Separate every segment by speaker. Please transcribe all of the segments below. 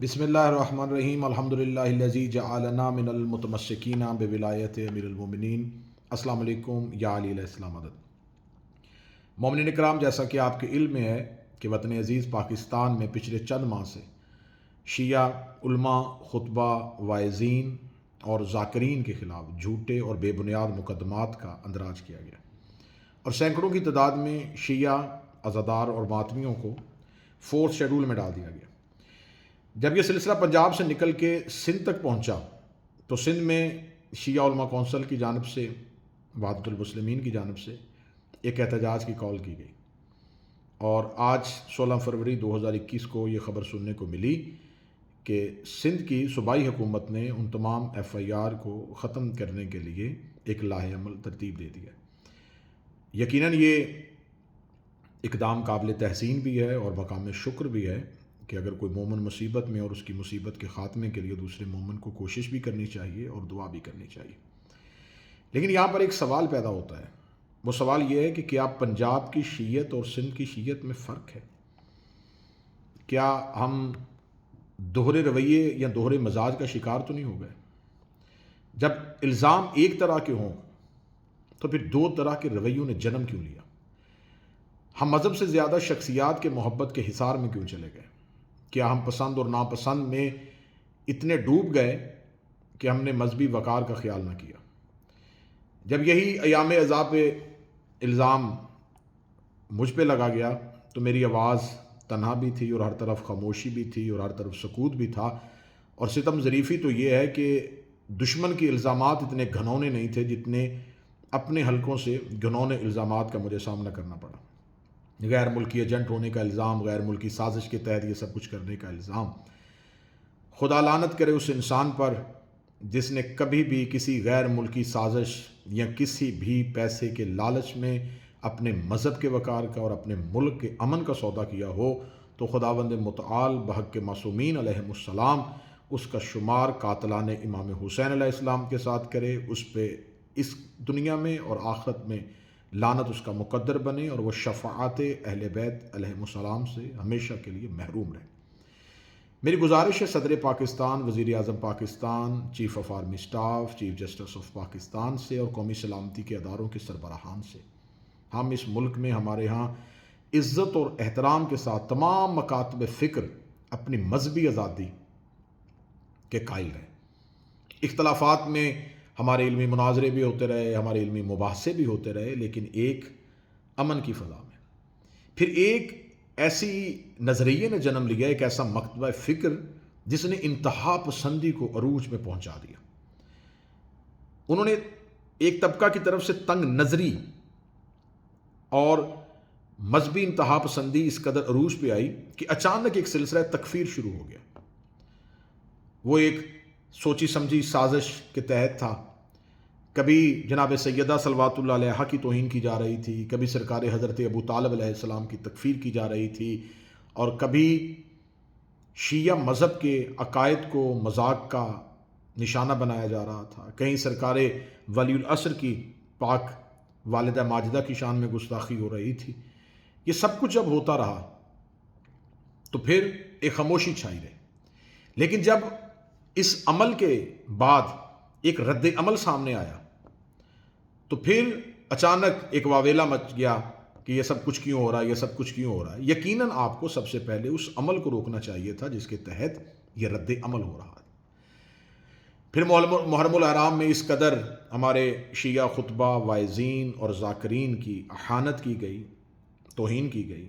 Speaker 1: بسم اللہ الرحمن الرحیم الحمدللہ الذی جعلنا من المتمسکین بولایت امیر المومنین۔ السلام علیکم یا علی علیہ السلام مدد۔ مومنین اکرام، جیسا کہ آپ کے علم میں ہے کہ وطن عزیز پاکستان میں پچھلے چند ماہ سے شیعہ علماء، خطبہ، واعظین اور ذاکرین کے خلاف جھوٹے اور بے بنیاد مقدمات کا اندراج کیا گیا اور سینکڑوں کی تعداد میں شیعہ عزادار اور ماتمیوں کو فورتھ شیڈول میں ڈال دیا گیا۔ جب یہ سلسلہ پنجاب سے نکل کے سندھ تک پہنچا تو سندھ میں شیعہ علماء کونسل کی جانب سے، وحدت المسلمین کی جانب سے ایک احتجاج کی کال کی گئی، اور آج 16 فروری 2021 کو یہ خبر سننے کو ملی کہ سندھ کی صوبائی حکومت نے ان تمام FIR کو ختم کرنے کے لیے ایک لاہ عمل ترتیب دے دیا۔ یقیناً یہ اقدام قابل تحسین بھی ہے اور مقام شکر بھی ہے کہ اگر کوئی مومن مصیبت میں اور اس کی مصیبت کے خاتمے کے لیے دوسرے مومن کو کوشش بھی کرنی چاہیے اور دعا بھی کرنی چاہیے۔ لیکن یہاں پر ایک سوال پیدا ہوتا ہے، وہ سوال یہ ہے کہ کیا پنجاب کی شیعت اور سندھ کی شیعت میں فرق ہے؟ کیا ہم دوہرے رویے یا دوہرے مزاج کا شکار تو نہیں ہو گئے؟ جب الزام ایک طرح کے ہوں تو پھر دو طرح کے رویوں نے جنم کیوں لیا؟ ہم مذہب سے زیادہ شخصیات کے محبت کے حصار میں کیوں چلے گئے؟ کیا ہم پسند اور ناپسند میں اتنے ڈوب گئے کہ ہم نے مذہبی وقار کا خیال نہ کیا؟ جب یہی ایام عزا پہ الزام مجھ پہ لگا گیا تو میری آواز تنہا بھی تھی اور ہر طرف خاموشی بھی تھی اور ہر طرف سکوت بھی تھا، اور ستم ظریفی تو یہ ہے کہ دشمن کے الزامات اتنے گھنونے نہیں تھے جتنے اپنے حلقوں سے گھنونے الزامات کا مجھے سامنا کرنا پڑا۔ غیر ملکی ایجنٹ ہونے کا الزام، غیر ملکی سازش کے تحت یہ سب کچھ کرنے کا الزام۔ خدا لعنت کرے اس انسان پر جس نے کبھی بھی کسی غیر ملکی سازش یا کسی بھی پیسے کے لالچ میں اپنے مذہب کے وقار کا اور اپنے ملک کے امن کا سودا کیا ہو، تو خداوند متعال بحق کے معصومین علیہم السلام اس کا شمار قاتلان امام حسین علیہ السلام کے ساتھ کرے، اس پہ اس دنیا میں اور آخرت میں لعنت اس کا مقدر بنے، اور وہ شفاعت اہل بیت علیہم السلام سے ہمیشہ کے لیے محروم رہے۔ میری گزارش ہے صدر پاکستان، وزیر اعظم Pakistan, chief of army staff, chief justice of Pakistan سے اور قومی سلامتی کے اداروں کے سربراہان سے، ہم اس ملک میں ہمارے ہاں عزت اور احترام کے ساتھ تمام مکاتب فکر اپنی مذہبی آزادی کے قائل رہیں۔ اختلافات میں ہمارے علمی مناظرے بھی ہوتے رہے، ہمارے علمی مباحثے بھی ہوتے رہے، لیکن ایک امن کی فضا میں۔ پھر ایک ایسی نظریے نے جنم لیا، ایک ایسا مکتبہ فکر جس نے انتہا پسندی کو عروج میں پہنچا دیا۔ انہوں نے ایک طبقہ کی طرف سے تنگ نظری اور مذہبی انتہا پسندی اس قدر عروج پہ آئی کہ اچانک ایک سلسلہ تکفیر شروع ہو گیا۔ وہ ایک سوچی سمجھی سازش کے تحت تھا۔ کبھی جناب سیدہ صلوات اللہ علیہا کی توہین کی جا رہی تھی، کبھی سرکار حضرت ابو طالب علیہ السلام کی تکفیر کی جا رہی تھی، اور کبھی شیعہ مذہب کے عقائد کو مذاق کا نشانہ بنایا جا رہا تھا، کہیں سرکار ولی العصر کی پاک والدہ ماجدہ کی شان میں گستاخی ہو رہی تھی۔ یہ سب کچھ جب ہوتا رہا تو پھر ایک خاموشی چھائی رہی، لیکن جب اس عمل کے بعد ایک رد عمل سامنے آیا تو پھر اچانک ایک واویلا مچ گیا کہ یہ سب کچھ کیوں ہو رہا ہے، یہ سب کچھ کیوں ہو رہا ہے۔ یقیناً آپ کو سب سے پہلے اس عمل کو روکنا چاہیے تھا جس کے تحت یہ رد عمل ہو رہا ہے۔ پھر محرم الحرام میں اس قدر ہمارے شیعہ خطبہ، واعظین اور ذاکرین کی احانت کی گئی، توہین کی گئی۔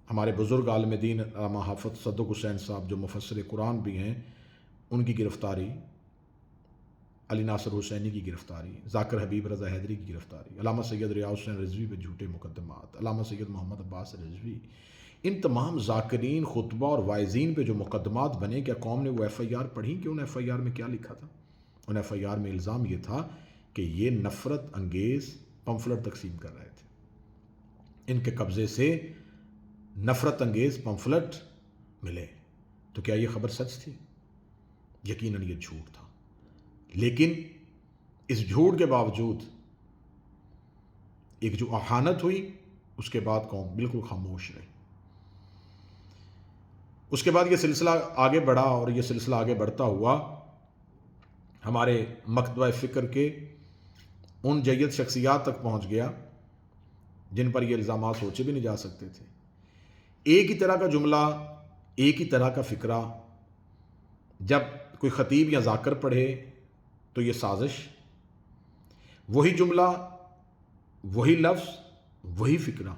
Speaker 1: ہمارے بزرگ عالم دین علامہ حافظ صدق حسین صاحب جو مفسر قرآن بھی ہیں، ان کی گرفتاری، علی ناصر حسینی کی گرفتاری، ذاکر حبیب رضا حیدری کی گرفتاری، علامہ سید ریاض حسین رضوی پہ جھوٹے مقدمات، علامہ سید محمد عباس رضوی، ان تمام ذاکرین، خطبہ اور واعظین پہ جو مقدمات بنے، کیا قوم نے وہ FIR پڑھی کہ ان FIR میں کیا لکھا تھا؟ ان FIR میں الزام یہ تھا کہ یہ نفرت انگیز پمفلٹ تقسیم کر رہے تھے، ان کے قبضے سے نفرت انگیز پمفلٹ ملے۔ تو کیا یہ خبر سچ تھی؟ یقیناً یہ جھوٹ تھا، لیکن اس جھوٹ کے باوجود ایک جو احانت ہوئی، اس کے بعد قوم بالکل خاموش رہی۔ اس کے بعد یہ سلسلہ آگے بڑھا اور یہ سلسلہ آگے بڑھتا ہوا ہمارے مکتبہ فکر کے ان جید شخصیات تک پہنچ گیا جن پر یہ الزامات سوچے بھی نہیں جا سکتے تھے۔ ایک ہی طرح کا جملہ، ایک ہی طرح کا فکرہ جب کوئی خطیب یا ذاکر پڑھے تو یہ سازش، وہی جملہ، وہی لفظ، وہی فکرہ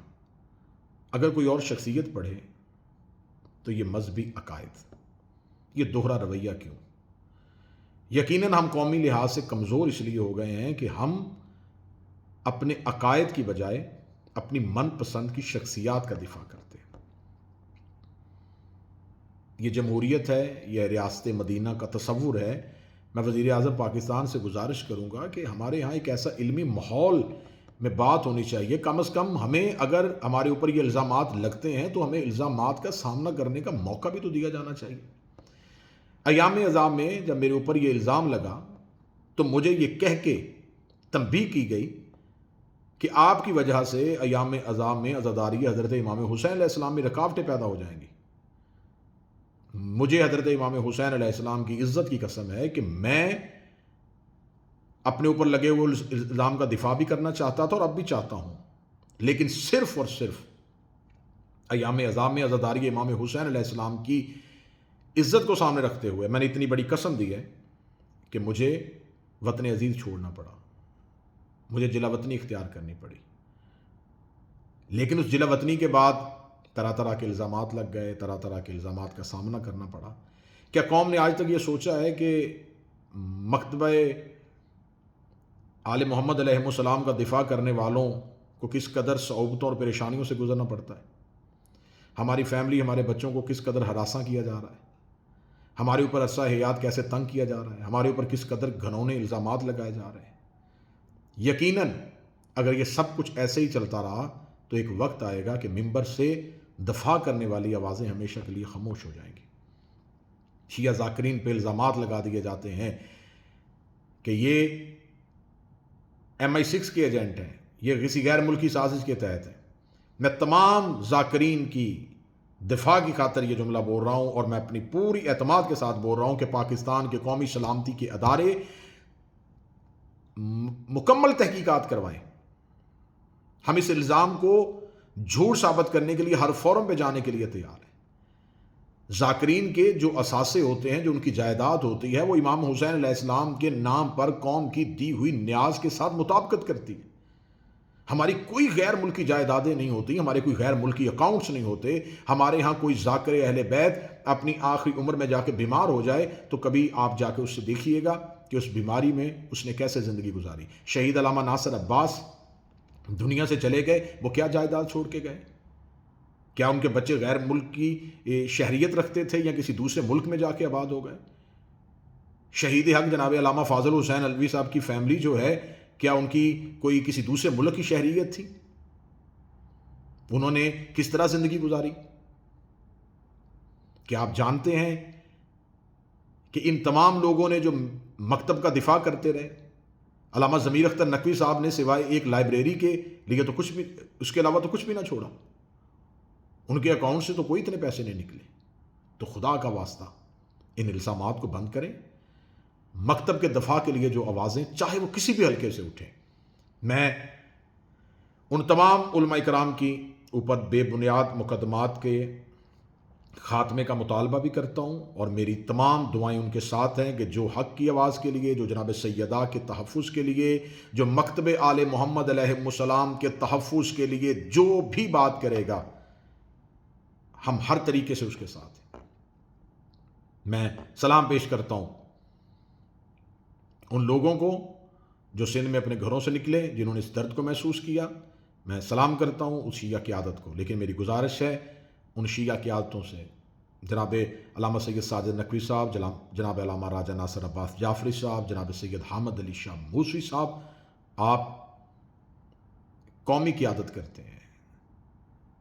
Speaker 1: اگر کوئی اور شخصیت پڑھے تو یہ مذہبی عقائد، یہ دوہرا رویہ کیوں؟ یقیناً ہم قومی لحاظ سے کمزور اس لیے ہو گئے ہیں کہ ہم اپنے عقائد کی بجائے اپنی من پسند کی شخصیات کا دفاع کرتے ہیں۔ یہ جمہوریت ہے، یہ ریاست مدینہ کا تصور ہے۔ میں وزیر اعظم پاکستان سے گزارش کروں گا کہ ہمارے ہاں ایک ایسا علمی ماحول میں بات ہونی چاہیے، کم از کم ہمیں اگر ہمارے اوپر یہ الزامات لگتے ہیں تو ہمیں الزامات کا سامنا کرنے کا موقع بھی تو دیا جانا چاہیے۔ ایام عذاب میں جب میرے اوپر یہ الزام لگا تو مجھے یہ کہہ کے تنبیہ کی گئی کہ آپ کی وجہ سے ایام عذاب میں عزاداری حضرت امام حسین علیہ السلام میں رکاوٹیں پیدا ہو جائیں گی۔ مجھے حضرت امام حسین علیہ السلام کی عزت کی قسم ہے کہ میں اپنے اوپر لگے ہوئے الزام کا دفاع بھی کرنا چاہتا تھا اور اب بھی چاہتا ہوں، لیکن صرف اور صرف ایام عذاب میں عزاداری امام حسین علیہ السلام کی عزت کو سامنے رکھتے ہوئے میں نے اتنی بڑی قسم دی ہے کہ مجھے وطن عزیز چھوڑنا پڑا، مجھے جلا وطنی اختیار کرنی پڑی۔ لیکن اس جلا وطنی کے بعد طرح طرح کے الزامات لگ گئے، طرح طرح کے الزامات کا سامنا کرنا پڑا۔ کیا قوم نے آج تک یہ سوچا ہے کہ مکتبہ آل محمد علیہ السلام کا دفاع کرنے والوں کو کس قدر صعوبتوں اور پریشانیوں سے گزرنا پڑتا ہے؟ ہماری فیملی، ہمارے بچوں کو کس قدر ہراساں کیا جا رہا ہے؟ ہمارے اوپر عرصہ حیات کیسے تنگ کیا جا رہا ہے؟ ہمارے اوپر کس قدر گھنونے الزامات لگائے جا رہے ہیں؟ یقیناً اگر یہ سب کچھ ایسے ہی چلتا رہا تو ایک وقت آئے گا کہ ممبر سے دفاع کرنے والی آوازیں ہمیشہ کے لیے خاموش ہو جائیں گی۔ شیعہ ذاکرین پہ الزامات لگا دیے جاتے ہیں کہ یہ MI6 کے ایجنٹ ہیں، یہ کسی غیر ملکی سازش کے تحت ہے۔ میں تمام ذاکرین کی دفاع کی خاطر یہ جملہ بول رہا ہوں اور میں اپنی پوری اعتماد کے ساتھ بول رہا ہوں کہ پاکستان کے قومی سلامتی کے ادارے مکمل تحقیقات کروائیں۔ ہم اس الزام کو جھوٹ ثابت کرنے کے لیے ہر فورم پہ جانے کے لیے تیار ہیں۔ ذاکرین کے جو اثاثے ہوتے ہیں، جو ان کی جائیداد ہوتی ہے، وہ امام حسین علیہ السلام کے نام پر قوم کی دی ہوئی نیاز کے ساتھ مطابقت کرتی ہے۔ ہماری کوئی غیر ملکی جائیدادیں نہیں ہوتی، ہمارے کوئی غیر ملکی اکاؤنٹس نہیں ہوتے۔ ہمارے ہاں کوئی ذاکر اہل بیت اپنی آخری عمر میں جا کے بیمار ہو جائے تو کبھی آپ جا کے اس سے دیکھیے گا کہ اس بیماری میں اس نے کیسے زندگی گزاری۔ شہید علامہ ناصر عباس دنیا سے چلے گئے، وہ کیا جائیداد چھوڑ کے گئے؟ کیا ان کے بچے غیر ملک کی شہریت رکھتے تھے یا کسی دوسرے ملک میں جا کے آباد ہو گئے؟ شہید حق جناب علامہ فاضل حسین علوی صاحب کی فیملی جو ہے، کیا ان کی کوئی کسی دوسرے ملک کی شہریت تھی؟ انہوں نے کس طرح زندگی گزاری؟ کیا آپ جانتے ہیں کہ ان تمام لوگوں نے جو مکتب کا دفاع کرتے رہے، علامہ ضمیر اختر نقوی صاحب نے سوائے ایک لائبریری کے لیے تو کچھ بھی، اس کے علاوہ تو کچھ بھی نہ چھوڑا۔ ان کے اکاؤنٹ سے تو کوئی اتنے پیسے نہیں نکلے۔ تو خدا کا واسطہ ان الزامات کو بند کریں۔ مکتب کے دفاع کے لیے جو آوازیں چاہے وہ کسی بھی حلقے سے اٹھیں، میں ان تمام علماء کرام کی اوپر بے بنیاد مقدمات کے خاتمے کا مطالبہ بھی کرتا ہوں، اور میری تمام دعائیں ان کے ساتھ ہیں کہ جو حق کی آواز کے لیے، جو جناب سیدہ کے تحفظ کے لیے، جو مکتب آل محمد علیہ السلام کے تحفظ کے لیے جو بھی بات کرے گا، ہم ہر طریقے سے اس کے ساتھ ہیں۔ میں سلام پیش کرتا ہوں ان لوگوں کو جو سندھ میں اپنے گھروں سے نکلے، جنہوں نے اس درد کو محسوس کیا۔ میں سلام کرتا ہوں اس شیعہ قیادت کو، لیکن میری گزارش ہے ان شیعہ قیادتوں سے، جناب علامہ سید ساجد نقوی صاحب، جناب علامہ راجہ ناصر عباس جعفری صاحب، جناب سید حامد علی شاہ موسوی صاحب، آپ قومی قیادت کرتے ہیں۔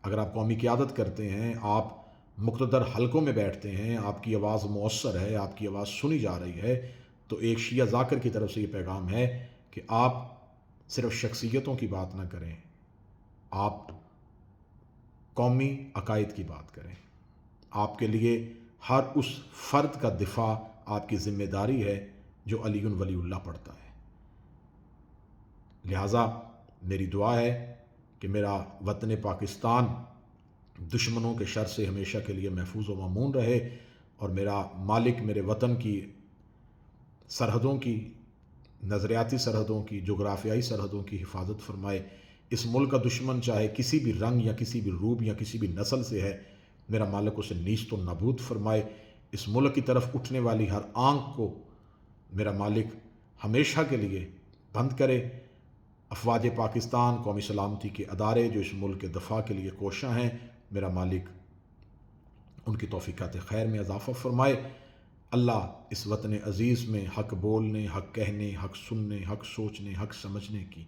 Speaker 1: اگر آپ قومی قیادت کرتے ہیں، آپ مقتدر حلقوں میں بیٹھتے ہیں، آپ کی آواز مؤثر ہے، آپ کی آواز سنی جا رہی ہے، تو ایک شیعہ ذاکر کی طرف سے یہ پیغام ہے کہ آپ صرف شخصیتوں کی بات نہ کریں، آپ قومی عقائد کی بات کریں۔ آپ کے لیے ہر اس فرد کا دفاع آپ کی ذمہ داری ہے جو علی ولی اللہ پڑھتا ہے۔ لہٰذا میری دعا ہے کہ میرا وطن پاکستان دشمنوں کے شر سے ہمیشہ کے لیے محفوظ و مامون رہے، اور میرا مالک میرے وطن کی سرحدوں کی، نظریاتی سرحدوں کی، جغرافیائی سرحدوں کی حفاظت فرمائے۔ اس ملک کا دشمن چاہے کسی بھی رنگ یا کسی بھی روپ یا کسی بھی نسل سے ہے، میرا مالک اسے نیست و نابود فرمائے۔ اس ملک کی طرف اٹھنے والی ہر آنکھ کو میرا مالک ہمیشہ کے لیے بند کرے۔ افواج پاکستان، قومی سلامتی کے ادارے جو اس ملک کے دفاع کے لیے کوشاں ہیں، میرا مالک ان کی توفیقات خیر میں اضافہ فرمائے۔ اللہ اس وطن عزیز میں حق بولنے، حق کہنے، حق سننے، حق سوچنے، حق سمجھنے کی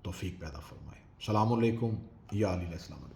Speaker 1: توفیق پیدا فرمائے۔ السلام علیکم یا علیہ السلام۔